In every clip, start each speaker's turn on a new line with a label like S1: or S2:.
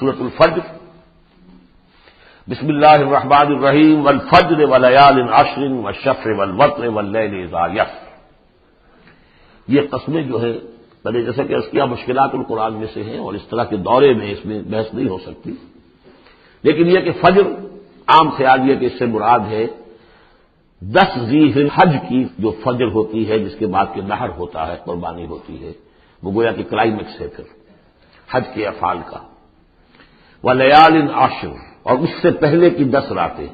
S1: سورۃ الفجر، بسم اللہ الرحمن الرحیم، والفجر وليال عشر والشفع والوتر واللیل اذا یسر. یہ قسمیں جو ہے پہلے جیسا کہ اس کیا مشکلات القرآن میں سے ہیں اور اس طرح کے دورے میں اس میں بحث نہیں ہو سکتی، لیکن یہ کہ فجر عام خیال یہ کہ اس سے مراد ہے 10 ذی الحج کی جو فجر ہوتی ہے جس کے بعد کے نحر ہوتا ہے، قربانی ہوتی ہے، وہ گویا کہ کلائمیکس ہے پھر حج کے افعال کا. ولیال عشر، اور اس سے پہلے کی 10 راتیں.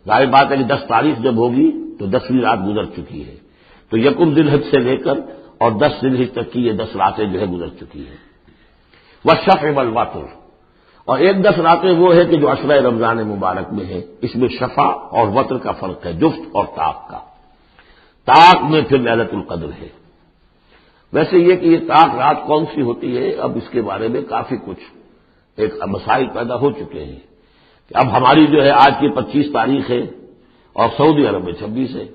S1: ظاہر بات ہے کہ 10 تاریخ جب ہوگی تو 10ویں رات گزر چکی ہے، تو یکم ذی الحج سے لے کر اور 10 ذی الحج تک کی یہ 10 راتیں جو ہے گزر چکی ہیں. والشفع والوتر، اور ایک 10 راتیں وہ ہے کہ جو عشرہ رمضان مبارک میں ہے، اس میں شفع اور وتر کا فرق ہے، جفت اور طاق کا. طاق میں پھر لیلۃ القدر ہے. ویسے یہ کہ یہ طاق رات کون سی ہوتی ہے، اب اس کے بارے میں کافی کچھ ایک مسائل پیدا ہو چکے ہیں. کہ اب ہماری جو ہے آج کی 25 تاریخ ہے اور سعودی عرب میں 26 ہے،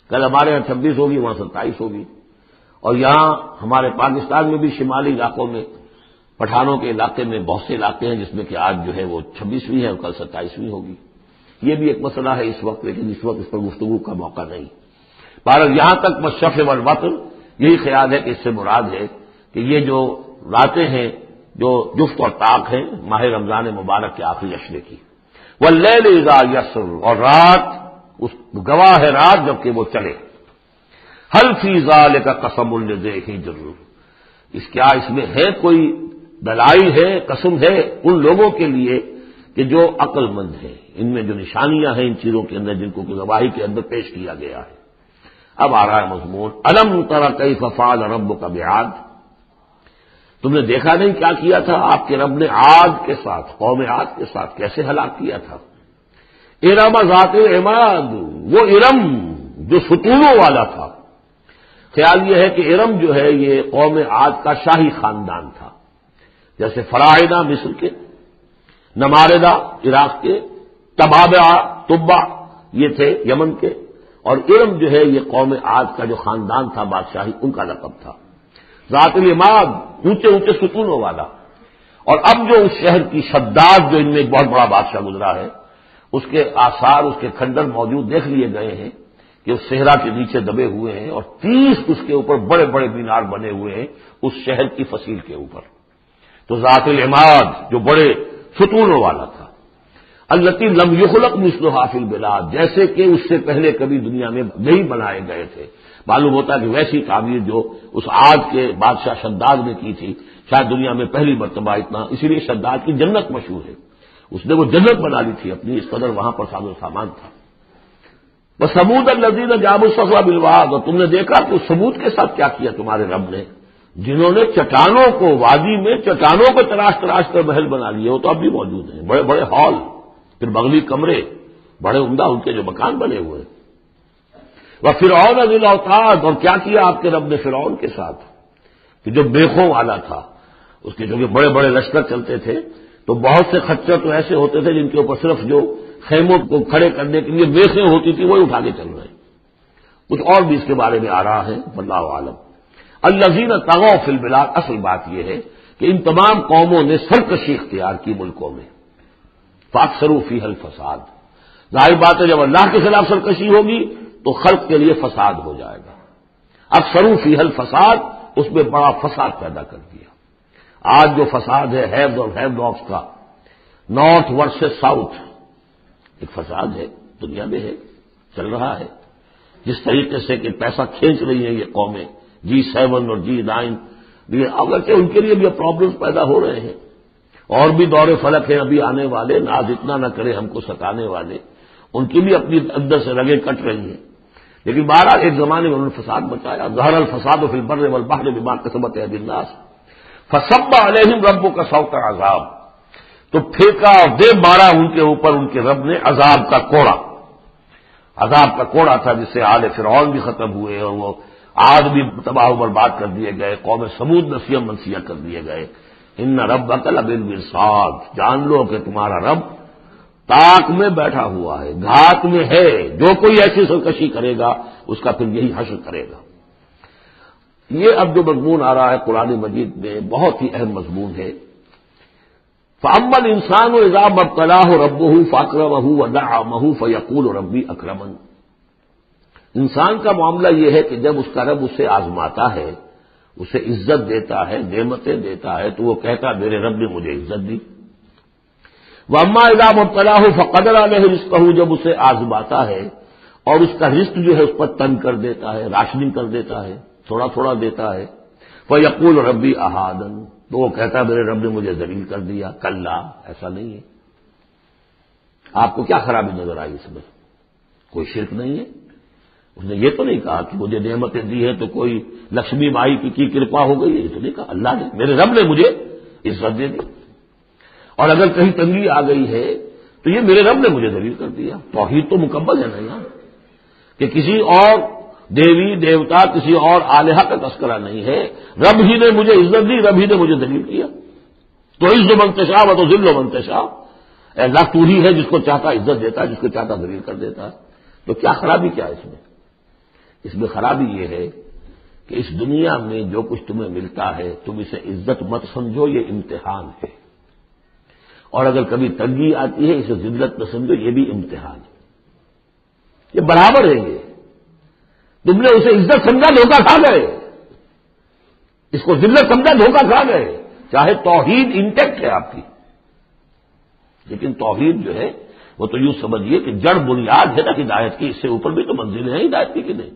S1: کل ہمارے یہاں 26 ہوگی، وہاں 27 ہوگی، اور یہاں ہمارے پاکستان میں بھی شمالی علاقوں میں پٹھانوں کے علاقے میں بہت سے علاقے ہیں جس میں کہ آج جو ہے وہ 26ویں ہے اور کل 27ویں ہوگی. یہ بھی ایک مسئلہ ہے اس وقت، لیکن اس وقت اس پر گفتگو کا موقع نہیں. بہرحال یہاں تک والشفع والوتر یہی خیال ہے کہ اس سے مراد ہے کہ یہ جو راتیں ہیں جو جفت اور طاق ہیں ماہ رمضان مبارک کے آخری عشرے کی. واللیل اذا یسر، اور رات اس گواہ ہے رات جبکہ وہ چلے. هل فی ذلک قسم لذی حجر، اس میں ہے کوئی دلائل ہے، قسم ہے ان لوگوں کے لیے کہ جو عقل مند ہیں، ان میں جو نشانیاں ہیں ان چیزوں کے اندر جن کو گواہی کے اندر پیش کیا گیا ہے. اب آ رہا ہے مضمون، الم تر کیف فعل ربک بعاد، تم نے دیکھا نہیں کیا کیا تھا آپ کے رب نے عاد کے ساتھ، قوم عاد کے ساتھ کیسے ہلاک کیا تھا. ارم ذات العماد، وہ ارم جو ستونوں والا تھا. خیال یہ ہے کہ ارم جو ہے یہ قوم عاد کا شاہی خاندان تھا، جیسے فراعنہ مصر کے، نماردہ عراق کے، تبع یہ تھے یمن کے، اور ارم جو ہے یہ قوم عاد کا جو خاندان تھا بادشاہی، ان کا لقب تھا. ذات العماد، اونچے اونچے ستونوں والا. اور اب جو اس شہر کی شداد جو ان میں ایک بہت بڑا بادشاہ گزرا ہے، اس کے آثار، اس کے کھنڈر موجود دیکھ لیے گئے ہیں کہ اس صحرا کے نیچے دبے ہوئے ہیں، اور 30 اس کے اوپر بڑے بڑے مینار بنے ہوئے ہیں اس شہر کی فصیل کے اوپر. تو ذات العماد جو بڑے ستونوں والا تھا. التی لم یخلق مثلھا فی البلاد، جیسے کہ اس سے پہلے کبھی دنیا میں نہیں بنائے گئے تھے. معلوم ہوتا ہے کہ ویسی تعمیر جو اس عاد کے بادشاہ شداد نے کی تھی شاید دنیا میں پہلی مرتبہ اتنا، اسی لیے شداد کی جنت مشہور ہے. اس نے وہ جنت بنا لی تھی اپنی، اس قدر وہاں پر ساز و سامان تھا. وثمود الذین جابوا الصخر بالواد، اور تم نے دیکھا کہ ثمود کے ساتھ کیا کیا تمہارے رب نے، جنہوں نے چٹانوں کو، وادی میں چٹانوں کو تراش تراش کر محل بنا لیے. وہ تو اب بھی موجود ہیں، بڑے بڑے ہال، پھر بغلی کمرے، بڑے عمدہ ان کے جو مکان بنے ہوئے. وفرعون ذی الاوتاد، اور کیا کیا آپ کے رب نے فرعون کے ساتھ کہ جو بیخوں والا تھا، اس کے جو کہ بڑے بڑے لشکر چلتے تھے، تو بہت سے خچر تو ایسے ہوتے تھے جن کے اوپر صرف جو خیموں کو کھڑے کرنے کے لیے بیخیں ہوتی تھی وہی اٹھا کے چل رہے ہیں. کچھ اور بھی اس کے بارے میں آ رہا ہے، واللہ عالم. الذین طغوا فی البلاد، اصل بات یہ ہے کہ ان تمام قوموں نے سرکشی اختیار کی ملکوں میں. فاکثروا فیہا الفساد، ظاہر بات ہے جب اللہ کے خلاف سرکشی ہوگی تو خلق کے لیے فساد ہو جائے گا. اکثروا فیہا الفساد، اس میں بڑا فساد پیدا کر دیا. آج جو فساد ہے ہیوز اور ہیو ڈاگس کا، نارتھ ورسز ساؤتھ، ایک فساد ہے دنیا میں، ہے چل رہا ہے. جس طریقے سے کہ پیسہ کھینچ رہی ہیں یہ قومیں، G7 اور G9، اگرچہ ان کے لیے بھی پرابلمس پیدا ہو رہے ہیں، اور بھی دور فلک ہیں ابھی آنے والے، ناز اتنا نہ کرے ہم کو ستانے والے، ان کی بھی اپنی اندر سے رگیں کٹ رہی ہیں. لیکن بہرحال ایک زمانے میں انہوں نے فساد مچایا. ظہر الفساد فی البر والبحر بما کسبت ایدی الناس فصب علیہم ربک صوت عذاب، تو پھینکا اور دے مارا ان کے اوپر ان کے رب نے عذاب کا کوڑا. عذاب کا کوڑا تھا جس سے آل فرعون بھی ختم ہوئے اور وہ عاد بھی تباہ و برباد کر دیے گئے، قوم سمود نسیہ منسیہ کر دیے گئے. ان ربک لبالمرصاد، جان لو کہ تمہارا رب طاق میں بیٹھا ہوا ہے، گھات میں ہے. جو کوئی ایسی سرکشی کرے گا اس کا پھر یہی حشر کرے گا. یہ اب جو مضمون آ رہا ہے قرآن مجید میں بہت ہی اہم مضمون ہے. فَأَمَّا الْإِنسَانُ إِذَا مَا ابْتَلَاهُ رَبُّهُ فَأَكْرَمَهُ وَنَعَّمَهُ فَيَقُولُ رَبِّي أَكْرَمَنِ۔ انسان کا معاملہ یہ ہے کہ جب اس کا رب اسے آزماتا ہے، اسے عزت دیتا ہے، نعمتیں دیتا ہے، تو وہ کہتا ہے میرے رب نے مجھے عزت دی۔ وَأَمَّا إِذَا مَا ابْتَلَاهُ فَقَدَرَ عَلَيْهِ رِزْقَهُ، جب اسے آزماتا ہے اور اس کا رزق جو ہے اس پر تنگ کر دیتا ہے، راشننگ کر دیتا ہے، تھوڑا تھوڑا دیتا ہے، فَيَقُولُ رَبِّي أَهَانَنِ، تو وہ کہتا ہے میرے رب نے مجھے ذلیل کر دیا۔ کلا، ایسا نہیں ہے۔ آپ کو کیا خرابی نظر آئی اس میں؟ کوئی شرک نہیں ہے۔ اس نے یہ تو نہیں کہا کہ مجھے نعمتیں دی ہے تو کوئی لکشمی مائی کی کرپا ہو گئی ہے، یہ تو نہیں کہا۔ اللہ نے، میرے رب نے مجھے عزت دے دی، اور اگر کہیں تنگی آ گئی ہے تو یہ میرے رب نے مجھے ذلیل کر دیا۔ توحید تو مکمل ہے نا یہاں، کہ کسی اور دیوی دیوتا، کسی اور الہہ کا تذکرہ نہیں ہے، رب ہی نے مجھے عزت دی، رب ہی نے مجھے ذلیل کیا۔ تو عز من تشاء و تذل من تشاء، اے اللہ تو ہی ہے جس کو چاہتا عزت دیتا ہے، جس کو چاہتا ذلیل کر دیتا ہے۔ تو کیا خرابی کیا ہے اس میں؟ اس میں خرابی یہ ہے کہ اس دنیا میں جو کچھ تمہیں ملتا ہے تم اسے عزت مت سمجھو، یہ امتحان ہے، اور اگر کبھی تنگی آتی ہے اسے ذلت نہ سمجھو، یہ بھی امتحان ہے۔ یہ برابر ہے، یہ تم نے اسے عزت سمجھا دھوکہ کھا گئے، اس کو ذلت سمجھا دھوکہ کھا گئے۔ چاہے توحید انٹیکٹ ہے آپ کی، لیکن توحید جو ہے وہ تو یوں سمجھیے کہ جڑ بنیاد ہے نا ہدایت کی، اس سے اوپر بھی تو منزلیں ہیں ہدایت کی کہ نہیں؟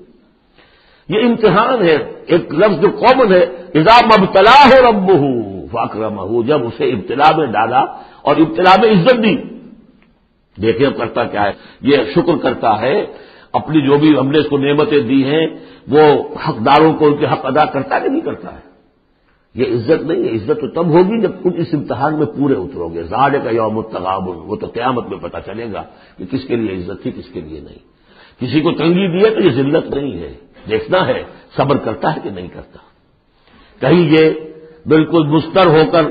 S1: یہ امتحان ہے۔ ایک لفظ جو کامن ہے، اذا ما ابتلاہ ربہ فاکرمہ، جب اسے ابتلا میں ڈالا اور ابتلا میں عزت دی۔ دیکھیں اب کرتا کیا ہے، یہ شکر کرتا ہے، اپنی جو بھی ہم نے اس کو نعمتیں دی ہیں وہ حقداروں کو ان کے حق ادا کرتا کہ نہیں کرتا ہے۔ یہ عزت نہیں ہے، عزت تو تب ہوگی جب تم اس امتحان میں پورے اترو گے۔ ذالک یوم التغابن، وہ تو قیامت میں پتہ چلے گا کہ کس کے لیے عزت تھی، کس کے لیے نہیں۔ کسی کو تنگی دی ہے تو یہ ذلت نہیں ہے، دیکھنا ہے صبر کرتا ہے کہ نہیں کرتا۔ کہیں یہ بالکل مستر ہو کر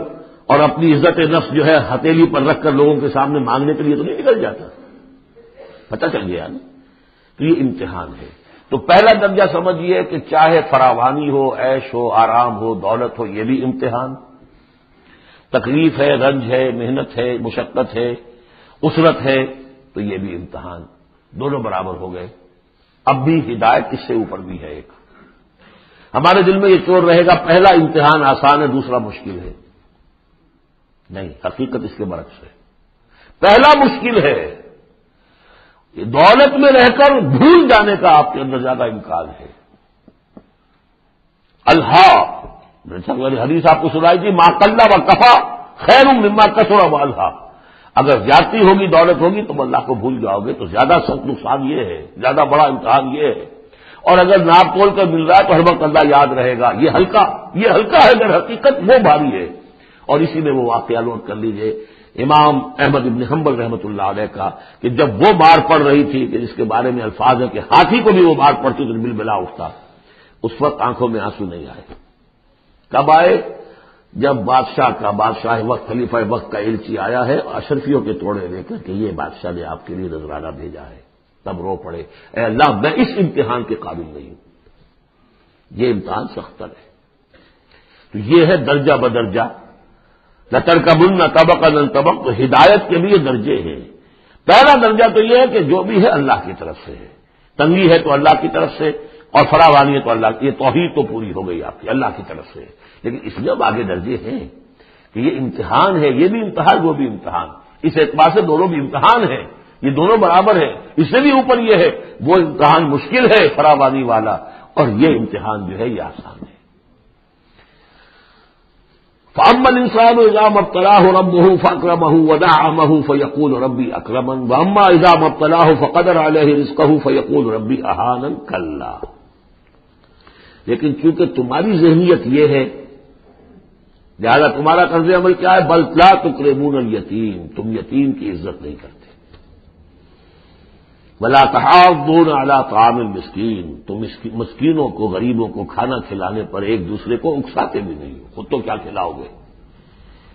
S1: اور اپنی عزت نفس جو ہے ہتھیلی پر رکھ کر لوگوں کے سامنے مانگنے کے لیے تو نہیں نکل جاتا، پتہ چل گیا نا۔ تو یہ امتحان ہے۔ تو پہلا درجہ سمجھیے کہ چاہے فراوانی ہو، عیش ہو، آرام ہو، دولت ہو، یہ بھی امتحان، تکلیف ہے، رنج ہے، محنت ہے، مشقت ہے، اسرت ہے، تو یہ بھی امتحان، دونوں برابر ہو گئے۔ اب بھی ہدایت اس سے اوپر بھی ہے ایک۔ ہمارے دل میں یہ چور رہے گا پہلا امتحان آسان ہے دوسرا مشکل ہے، نہیں، حقیقت اس کے برعکس ہے۔ پہلا مشکل ہے، یہ دولت میں رہ کر بھول جانے کا آپ کے اندر زیادہ امکان ہے۔ حدیث آپ کو سنائی تھی، ما قل و کفا خیر مما کثر و الہا، اگر زیادتی ہوگی دولت ہوگی تو اللہ کو بھول جاؤ گے، تو زیادہ سخت نقصان یہ ہے، زیادہ بڑا امتحان یہ ہے۔ اور اگر ناپ تول کر مل رہا ہے تو ہر وقت اللہ یاد رہے گا، یہ ہلکا ہے، اگر حقیقت وہ بھاری ہے۔ اور اسی میں وہ واقعہ نوٹ کر لیجئے امام احمد ابن حنبل رحمۃ اللہ علیہ کا، کہ جب وہ مار پڑ رہی تھی کہ جس کے بارے میں الفاظ ہے کہ ہاتھی کو بھی وہ مار پڑتی تو بل بلا اٹھتا، اس وقت آنکھوں میں آنسو نہیں آئے۔ کب آئے؟ جب بادشاہ وقت، خلیفہ وقت کا ایلچی آیا ہے اشرفیوں کے توڑے لے کر کہ یہ بادشاہ نے آپ کے لیے نذرانہ بھیجا ہے، تب رو پڑے، اے اللہ میں اس امتحان کے قابل نہیں ہوں، یہ امتحان سختر ہے۔ تو یہ ہے درجہ بدرجہ، لَتَرْكَبُنَّ طَبَقًا عَنْ طَبَقٍ، تو ہدایت کے بھی یہ درجے ہیں۔ پہلا درجہ تو یہ ہے کہ جو بھی ہے اللہ کی طرف سے ہے، تنگی ہے تو اللہ کی طرف سے، اور فراوانی ہے تو اللہ کی، یہ توحید تو پوری ہو گئی آپ کی، اللہ کی طرف سے۔ لیکن اس میں اب آگے درجے ہیں کہ یہ امتحان ہے، یہ بھی امتحان، وہ بھی امتحان، اس اعتبار سے دونوں بھی امتحان ہیں، یہ دونوں برابر ہیں۔ اس سے بھی اوپر یہ ہے، وہ امتحان مشکل ہے فراوانی والا، اور یہ امتحان جو ہے یہ آسان ہے۔ فَأَمَّا الْإِنسَانُ إِذَا مَا ابْتَلَاهُ رَبُّهُ فَأَكْرَمَهُ وَنَعَّمَهُ فَيَقُولُ رَبِّي أَكْرَمَنِ وَأَمَّا إِذَا مَا ابْتَلَاهُ فَقَدَرَ عَلَيْهِ رِزْقَهُ فَيَقُولُ رَبِّي أَهَانَنِ كَلَّا۔ لیکن چونکہ تمہاری ذہنیت یہ ہے، لہذا تمہارا طرز عمل کیا ہے؟ بل لا تکرمون الیتیم، تم یتیم کی عزت نہیں کرتے، ولا تحاضون علی طعام المسکین، تم مسکینوں کو، غریبوں کو کھانا کھلانے پر ایک دوسرے کو اکساتے بھی نہیں ہو، خود تو کیا کھلاؤ گے؟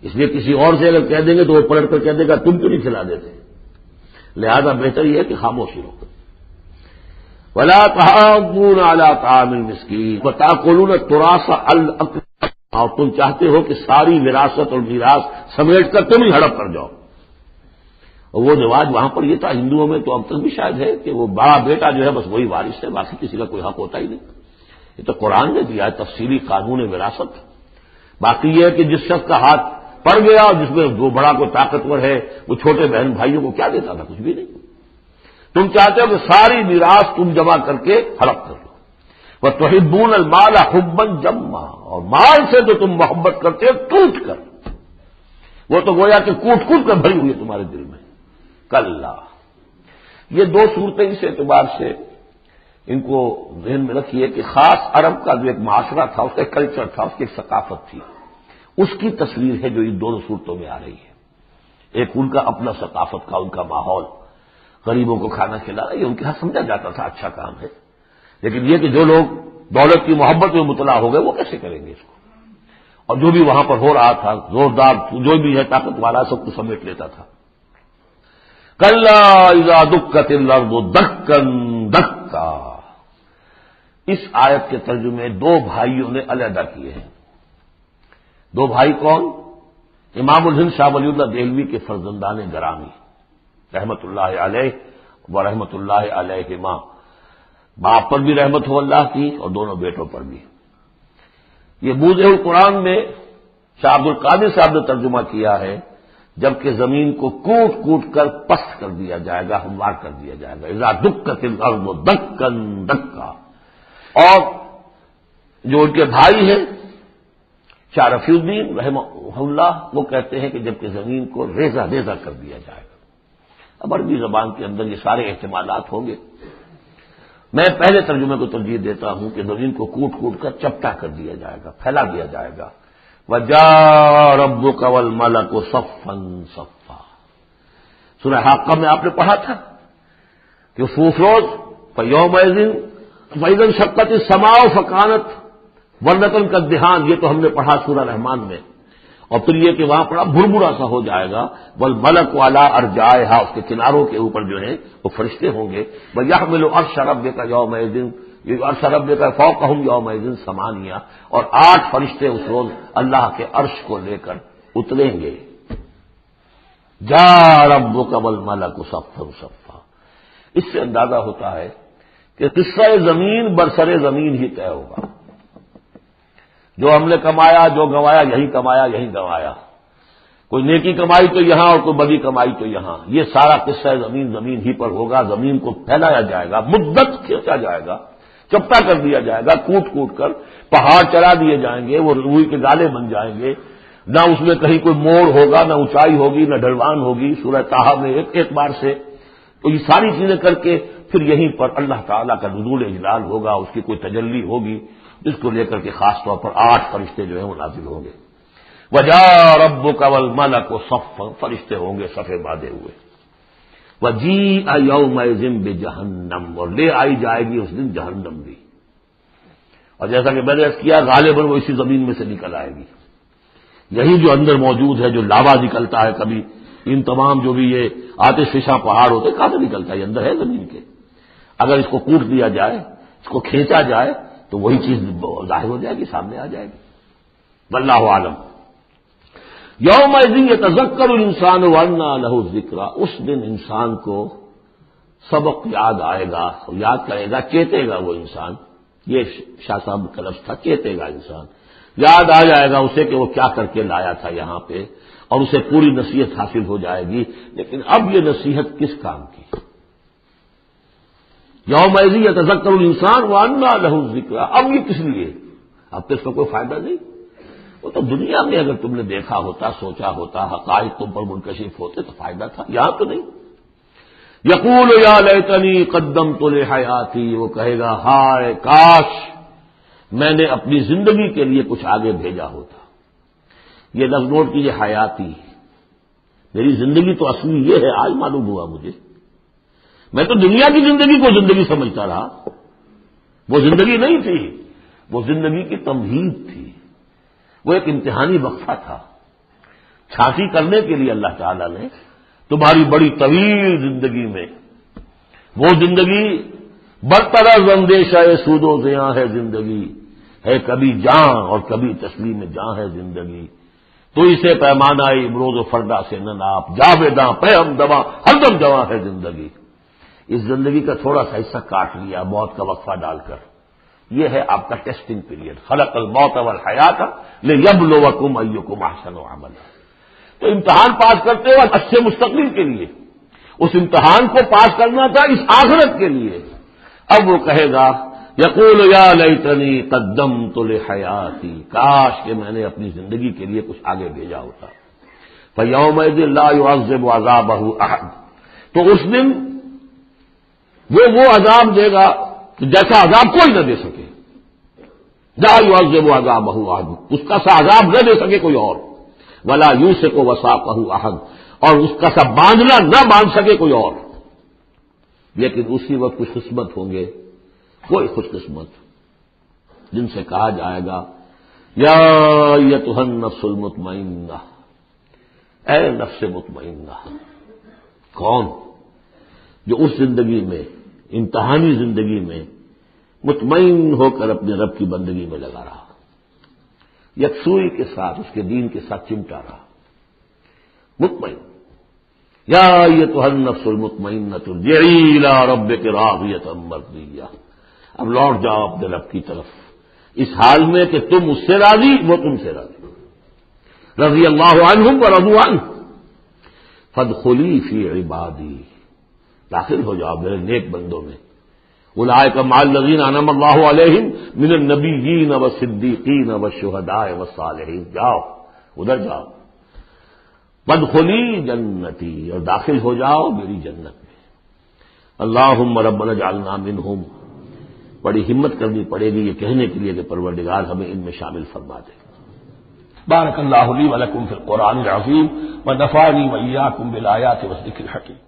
S1: اس لیے کسی اور سے اگر کہہ دیں گے تو وہ پلٹ کر کہہ دے گا تم کیوں نہیں کھلا دیتے، لہذا بہتر یہ ہے کہ خاموشی رہو۔ ولا تحاضون علی طعام المسکین وتأکلون التراث اکلا اور تم چاہتے ہو کہ ساری وراثت اور میراث سمیٹ کر تم ہی ہڑپ کر جاؤ. اور وہ رواج وہاں پر یہ تھا، ہندوؤں میں تو اب تک بھی شاید ہے کہ وہ بڑا بیٹا جو ہے بس وہی وارث ہے، باقی کسی کا کوئی حق ہوتا ہی نہیں. یہ تو قرآن نے دیا ہے تفصیلی قانون وراثت. باقی یہ ہے کہ جس شخص کا ہاتھ پڑ گیا اور جس میں وہ بڑا کوئی طاقتور ہے وہ چھوٹے بہن بھائیوں کو کیا دیتا تھا؟ کچھ بھی نہیں. تم چاہتے ہو کہ ساری میراث تم جمع کر کے ہڑپ کر لو. وَتُحِبُّونَ الْمَالَ حُبًّا جَمًّا، اور مال سے تو تم محبت کرتے ہو ٹوٹ کر، وہ تو گویا کہ کوٹ کوٹ کر بھری ہوئی ہے تمہارے دل میں. کلا، یہ دو صورتیں اس اعتبار سے ان کو ذہن میں رکھیے کہ خاص عرب کا جو ایک معاشرہ تھا، اس کا ایک کلچر تھا، اس کی ایک ثقافت تھی، اس کی تصویر ہے جو ان دونوں صورتوں میں آ رہی ہے. ایک ان کا اپنا ثقافت کا، ان کا ماحول، غریبوں کو کھانا کھلانا، یہ ان کے ہاں سمجھا جاتا تھا اچھا کام ہے. لیکن یہ کہ جو لوگ دولت کی محبت میں مبتلا ہو گئے وہ کیسے کریں گے اس کو؟ اور جو بھی وہاں پر ہو رہا تھا زوردار جو بھی ہے طاقت والا سب کو سمیٹ لیتا تھا. کلا اذا دکت الارض دکا دکا، اس آیت کے ترجمے دو بھائیوں نے علیحدہ کیے ہیں. دو بھائی کون؟ امام الہند شاہ ولی اللہ دہلوی کے فرزندان گرامی رحمت اللہ علیہ و رحمت اللہ علیہما. باپ پر بھی رحمت ہو اللہ کی اور دونوں بیٹوں پر بھی. یہ بوجھ القرآن میں شاہ عبد القادر صاحب نے ترجمہ کیا ہے جبکہ زمین کو کوٹ کوٹ کر پست کر دیا جائے گا، ہموار کر دیا جائے گا. اذا دکت الارض دکا دکا. اور جو ان کے بھائی ہیں شاہ رفیع الدین رحمہ اللہ، وہ کہتے ہیں کہ جبکہ زمین کو ریزہ ریزہ کر دیا جائے گا. اب عربی زبان کے اندر یہ سارے احتمالات ہوں گے. میں پہلے ترجمے کو ترجیح دیتا ہوں کہ زمین کو کوٹ کوٹ کر چپٹا کر دیا جائے گا، پھیلا دیا جائے گا. وَجَاءَ رَبُّكَ وَالْمَلَكُ صَفًّا صَفًّا. سورہ حاقہ میں آپ نے پڑھا تھا کہ فوفروز فَيَوْمَئِذٍ فَإِذَا انشَقَّتِ السَّمَاءُ فَكَانَتْ وَرْدَةً كَالدِّهَانِ. یہ تو ہم نے پڑھا سورہ رحمان میں. اور پھر یہ کہ وہاں پڑا بھربھرا سا ہو جائے گا. والملک علی ارجائها، اس کے کناروں کے اوپر جو ہے وہ فرشتے ہوں گے. وَيَحْمِلُ عَرْشَ رَبِّكَ يَوْمَئِذٍ، یہ عرش ربِّكَ فَوْقَهُمْ يَوْمَئِذٍ ثَمَانِيَةٌ، اور 8 فرشتے اس روز اللہ کے عرش کو لے کر اتریں گے. جاء ربک والملک صفا صفا. اس سے اندازہ ہوتا ہے کہ قصہ زمین برسر زمین ہی طے ہوگا. جو ہم نے کمایا، جو گنوایا، یہی کمایا یہی گنوایا. کوئی نیکی کمائی تو یہاں اور کوئی بدی کمائی تو یہاں. یہ سارا قصہ زمین زمین ہی پر ہوگا. زمین کو پھیلایا جائے گا، مدت کھینچا جائے گا، چپٹا کر دیا جائے گا، کوٹ کوٹ کر پہاڑ چلا دیے جائیں گے، وہ روئی کے گالے بن جائیں گے. نہ اس میں کہیں کوئی موڑ ہوگا، نہ اونچائی ہوگی، نہ ڈھلوان ہوگی. سورہ طٰہٰ میں ایک بار سے تو یہ ساری چیزیں کر کے پھر یہیں پر اللہ تعالیٰ کا نزول اجلال ہوگا، اس کی کوئی تجلی ہوگی جس کو لے کر کے خاص طور پر 8 فرشتے جو ہیں وہ نازل ہوں گے. وَجَاءَ رَبُّكَ وَالْمَلَكُ صَفًّا، فرشتے ہوں گے صفے باندھے ہوئے. وَجِيءَ يَوْمَئِذٍ بِجَهَنَّمَ، اور لے آئی جائے گی اس دن جہنم بھی. اور جیسا کہ میں نے عرض کیا غالباً وہ اسی زمین میں سے نکل آئے گی. یہی جو اندر موجود ہے، جو لاوا نکلتا ہے کبھی، ان تمام جو بھی یہ آتش فشاں پہاڑ ہوتے کہاں سے نکلتا ہے؟ یہ اندر ہے زمین کے. اگر اس کو کوٹ دیا جائے، اس کو کھینچا جائے تو وہی چیز ظاہر ہو جائے گی، سامنے آ جائے گی. واللہ عالم. یومئذ یتذکر الانسان وانى له الذکریٰ، اس دن انسان کو سبق یاد آئے گا، یاد کرے گا، چیتے گا وہ انسان. یہ شاہ صاحب کا لفظ تھا، چیتے گا انسان. یاد آ جائے گا اسے کہ وہ کیا کر کے لایا تھا یہاں پہ، اور اسے پوری نصیحت حاصل ہو جائے گی. لیکن اب یہ نصیحت کس کام کی؟ یومئذ یتذکر الانسان وانى له الذکریٰ. اب یہ کس لیے؟ اب تو اس کا کوئی فائدہ نہیں. وہ تو دنیا میں اگر تم نے دیکھا ہوتا، سوچا ہوتا، حقائق تم پر منکشف ہوتے تو فائدہ تھا. یہاں تو نہیں. یقول یا لیتنی قدمت لحیاتی، وہ کہے گا ہائے کاش میں نے اپنی زندگی کے لیے کچھ آگے بھیجا ہوتا. یہ لفظ نوٹ کیجیے، حیاتی. میری زندگی تو اصلی یہ ہے، آج معلوم ہوا مجھے. میں تو دنیا کی زندگی کو زندگی سمجھتا رہا. وہ زندگی نہیں تھی، وہ زندگی کی تمہید تھی. وہ ایک امتحانی وقفہ تھا. چھانسی کرنے کے لیے اللہ تعالیٰ نے تمہاری بڑی طویل زندگی میں وہ زندگی برطرف اندیشہ سود و زیاں ہے زندگی ہے کبھی جاں اور کبھی تسلیم جاں ہے زندگی، تو اسے پیمانہ امروز و فردا سے نہ ناپ، جاویداں پہ ہم دواں ہر دم جواں ہے زندگی۔ اس زندگی کا تھوڑا سا حصہ کاٹ لیا موت کا وقفہ ڈال کر، یہ ہے آپ کا ٹیسٹنگ پیریڈ۔ خلق الموت والحیات لیبلوکم ایکم احسن عملا۔ تو امتحان پاس کرتے ہو اچھے مستقبل کے لیے، اس امتحان کو پاس کرنا تھا اس آخرت کے لیے۔ اب وہ کہے گا یقول یا لیتنی قدمت لحیاتی، کاش کہ میں نے اپنی زندگی کے لیے کچھ آگے بھیجا ہوتا۔ فیومئذ لا یعذب عذابہ احد، تو اس دن وہ عذاب دے گا کہ جیسا عذاب کوئی نہ دے سکے۔ لا یعذب عذابہ احد، اس کا سا عذاب نہ دے سکے کوئی اور، ولا یوثق وثاقہ احد، اور اس کا سا باندھنا نہ باندھ سکے کوئی اور۔ لیکن اسی وقت خوش قسمت ہوں گے، کوئی خوش قسمت جن سے کہا جائے گا یا ایتھا النفس المطمئنہ، اے نفس مطمئنہ۔ کون؟ جو اس زندگی میں، امتحانی زندگی میں مطمئن ہو کر اپنے رب کی بندگی میں لگا رہا، یکسوئی کے ساتھ اس کے دین کے ساتھ چمٹا رہا، مطمئن۔ یا ایتھا النفس المطمئنہ ارجعی الی ربک راضیۃ مرضیہ، اب لوٹ جاؤ اپنے رب کی طرف اس حال میں کہ تم اس سے راضی، وہ تم سے راضی، رضی اللہ عنہم ورضوا عنہ، فادخلی فی عبادی، داخل ہو جاؤ میرے نیک بندوں میں، اولئک مع الذین انعم اللہ علیہم من النبیین والصدیقین والشہداء والصالحین، جاؤ ادھر جاؤ، فادخلی جنتی، اور داخل ہو جاؤ میری جنت میں۔ اللہم ربنا اجعلنا منہم، بڑی ہمت کرنی پڑے گی یہ کہنے کے لیے کہ پروردگار ہمیں ان میں شامل فرما دے۔ بارک اللہ لی ولکم فی القرآن العظیم ونفعنی وإیاکم بالآیات والذکر الحکیم۔